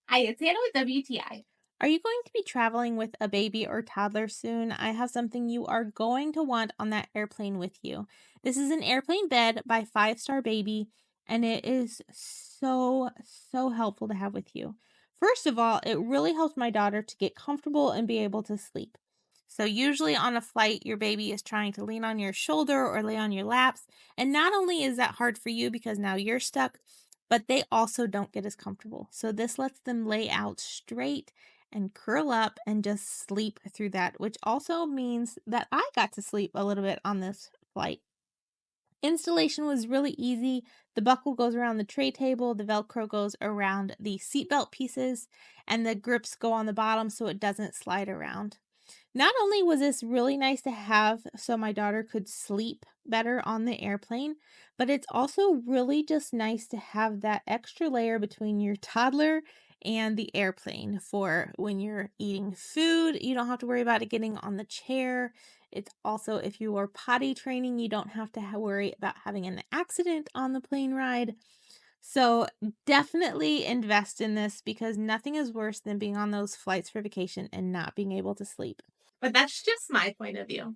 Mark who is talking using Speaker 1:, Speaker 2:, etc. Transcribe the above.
Speaker 1: Hi, it's Hannah with WTI.
Speaker 2: Are you going to be traveling with a baby or toddler soon? I have something you are going to want on that airplane with you. This is an airplane bed by Five Star Baby, and it is so helpful to have with you. First of all, it really helps my daughter to get comfortable and be able to sleep. So, usually on a flight, your baby is trying to lean on your shoulder or lay on your laps. And not only is that hard for you because now you're stuck, but they also don't get as comfortable. So, this lets them lay out straight and curl up and just sleep through that, which also means that I got to sleep a little bit on this flight. Installation was really easy. The buckle goes around the tray table, the Velcro goes around the seatbelt pieces, and the grips go on the bottom so it doesn't slide around. Not only was this really nice to have so my daughter could sleep better on the airplane, but it's also really just nice to have that extra layer between your toddler and the airplane for when you're eating food. You don't have to worry about it getting on the chair. It's also, if you are potty training, you don't have to worry about having an accident on the plane ride. So definitely invest in this because nothing is worse than being on those flights for vacation and not being able to sleep.
Speaker 1: But that's just my point of view.